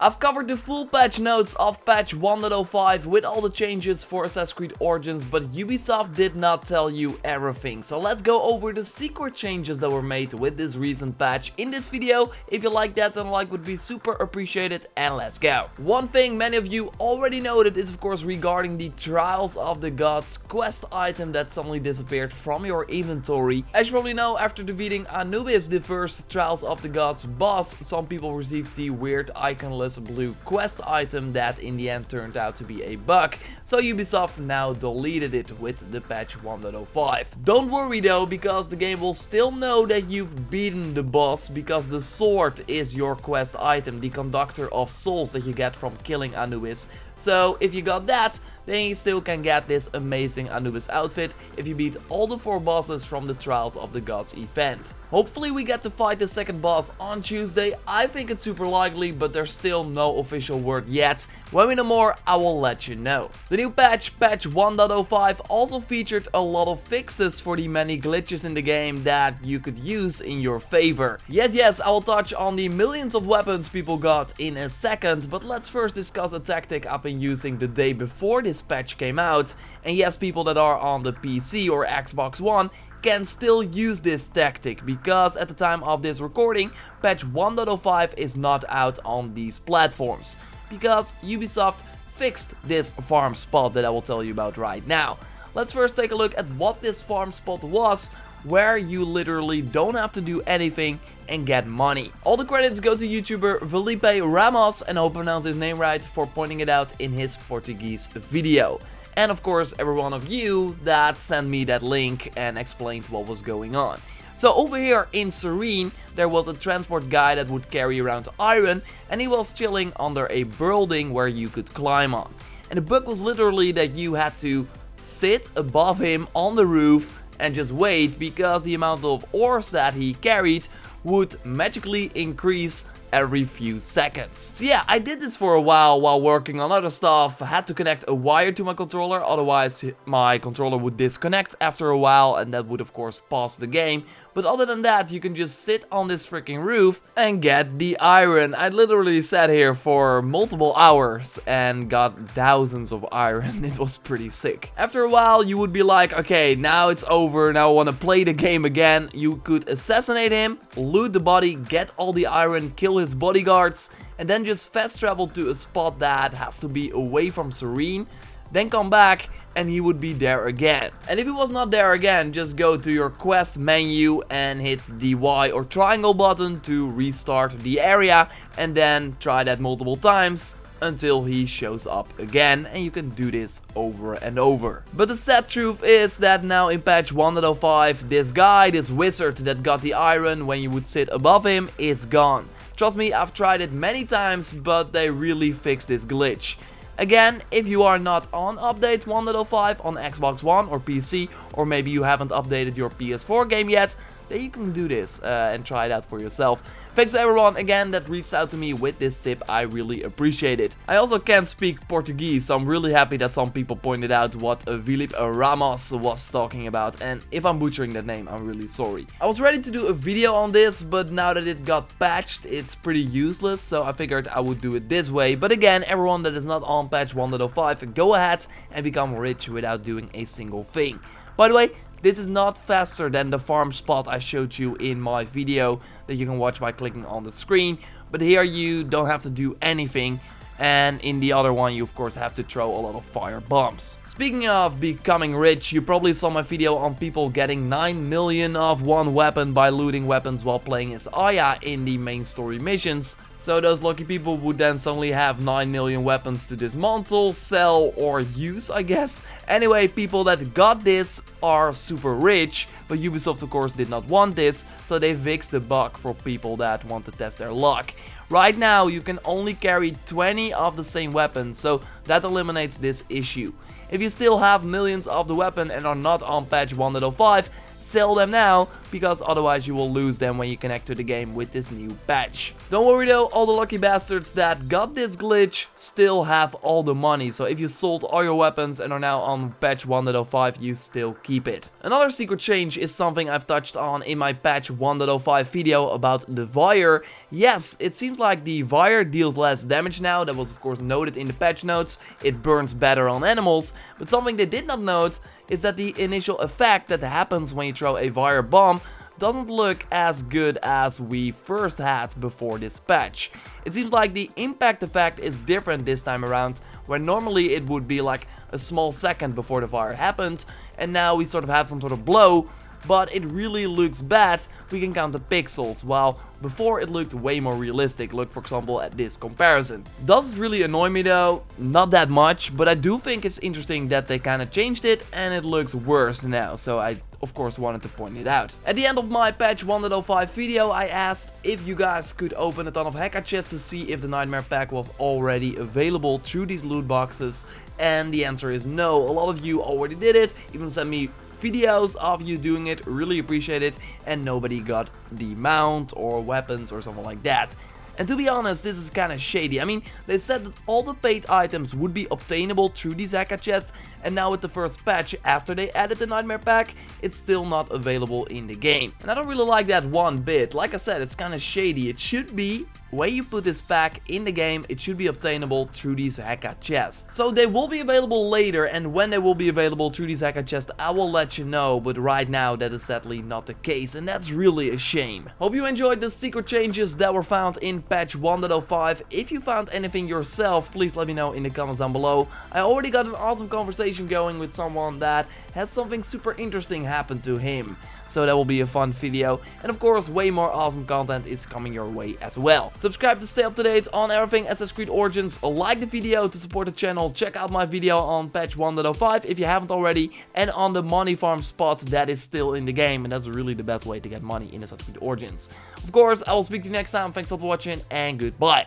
I've covered the full patch notes of patch 1.05 with all the changes for Assassin's Creed Origins, but Ubisoft did not tell you everything. So let's go over the secret changes that were made with this recent patch in this video. If you like that, then a like would be super appreciated, and let's go. One thing many of you already noted is of course regarding the Trials of the Gods quest item that suddenly disappeared from your inventory. As you probably know, after defeating Anubis, the first Trials of the Gods boss, some people received the weird iconless blue quest item that in the end turned out to be a bug, so Ubisoft now deleted it with the patch 1.05. Don't worry though, because the game will still know that you've beaten the boss, because the sword is your quest item, the Conductor of Souls that you get from killing Anubis. So if you got that, then you still can get this amazing Anubis outfit if you beat all the 4 bosses from the Trials of the Gods event. Hopefully we get to fight the second boss on Tuesday. I think it's super likely, but there's still no official word yet. When we know more, I will let you know. The new patch, patch 1.05, also featured a lot of fixes for the many glitches in the game that you could use in your favor. Yes, I will touch on the millions of weapons people got in a second, but let's first discuss a tactic I've been using the day before this patch came out. And yes, people that are on the PC or Xbox One can still use this tactic, because at the time of this recording, patch 1.05 is not out on these platforms, because Ubisoft fixed this farm spot that I will tell you about right now. Let's first take a look at what this farm spot was, where you literally don't have to do anything and get money. All the credits go to YouTuber Felipe Ramos, and I hope I pronounced his name right, for pointing it out in his Portuguese video. And of course every one of you that sent me that link and explained what was going on. So over here in Serene, there was a transport guy that would carry around iron, and he was chilling under a building where you could climb on. And the bug was literally that you had to sit above him on the roof and just wait, because the amount of ores that he carried would magically increase every few seconds. So yeah, I did this for a while working on other stuff. I had to connect a wire to my controller, otherwise my controller would disconnect after a while, and that would of course pause the game. But other than that, you can just sit on this freaking roof and get the iron. I literally sat here for multiple hours and got thousands of iron. It was pretty sick. After a while, you would be like, okay, now it's over. Now I want to play the game again. You could assassinate him, loot the body, get all the iron, kill his bodyguards, and then just fast travel to a spot that has to be away from Serene. Then come back and he would be there again. And if he was not there again, just go to your quest menu and hit the Y or triangle button to restart the area, and then try that multiple times until he shows up again, and you can do this over and over. But the sad truth is that now in patch 1.05, this guy, this wizard that got the iron when you would sit above him, is gone. Trust me, I've tried it many times, but they really fixed this glitch. Again, if you are not on update 1.05 on Xbox One or PC, or maybe you haven't updated your PS4 game yet, then you can do this and try it out for yourself. Thanks to everyone again that reached out to me with this tip, I really appreciate it. I also can't speak Portuguese, so I'm really happy that some people pointed out what Felipe Ramos was talking about, and if I'm butchering that name, I'm really sorry. I was ready to do a video on this, but now that it got patched, it's pretty useless, so I figured I would do it this way. But again, everyone that is not on patch 1.05, go ahead and become rich without doing a single thing. By the way, this is not faster than the farm spot I showed you in my video that you can watch by clicking on the screen, but here you don't have to do anything, and in the other one you of course have to throw a lot of fire bombs. Speaking of becoming rich, you probably saw my video on people getting 9 million of one weapon by looting weapons while playing as Aya in the main story missions. So those lucky people would then suddenly have 9 million weapons to dismantle, sell, or use, I guess. Anyway, people that got this are super rich, but Ubisoft of course did not want this, so they fixed the bug for people that want to test their luck. Right now, you can only carry 20 of the same weapon, so that eliminates this issue. If you still have millions of the weapon and are not on patch 1.05, sell them now, because otherwise you will lose them when you connect to the game with this new patch. Don't worry though, all the lucky bastards that got this glitch still have all the money, so if you sold all your weapons and are now on patch 1.05, you still keep it. Another secret change is something I've touched on in my patch 1.05 video about the Fire. Yes, it seems like the Fire deals less damage now. That was of course noted in the patch notes. It burns better on animals, but something they did not note is that the initial effect that happens when you throw a Fire bomb doesn't look as good as we first had before this patch. It seems like the impact effect is different this time around, where normally it would be like a small second before the fire happened, and now we sort of have some sort of blow, but it really looks bad. We can count the pixels, while before it looked way more realistic. Look for example at this comparison. Does it really annoy me though? Not that much, but I do think it's interesting that they kind of changed it and it looks worse now, so I of course wanted to point it out. At the end of my patch 1.05 video, I asked if you guys could open a ton of Hekka chests to see if the Nightmare Pack was already available through these loot boxes, and the answer is no. A lot of you already did it, even sent me videos of you doing it, really appreciate it, and nobody got the mount or weapons or something like that. And to be honest, this is kinda shady. I mean, they said that all the paid items would be obtainable through these Hekka chests, and now with the first patch, after they added the Nightmare Pack, it's still not available in the game. And I don't really like that one bit. Like I said, it's kinda shady. It should be, when you put this pack in the game, it should be obtainable through these Hekka chests. So they will be available later, and when they will be available through these Hekka chests, I will let you know, but right now that is sadly not the case, and that's really a shame. Hope you enjoyed the secret changes that were found in patch 1.05. If you found anything yourself, please let me know in the comments down below. I already got an awesome conversation going with someone that had something super interesting happen to him, so that will be a fun video, and of course way more awesome content is coming your way as well. Subscribe to stay up to date on everything Assassin's Creed Origins, like the video to support the channel, check out my video on patch 1.05 if you haven't already, and on the money farm spot that is still in the game, and that's really the best way to get money in Assassin's Creed Origins. Of course, I will speak to you next time. Thanks a lot for watching, and goodbye.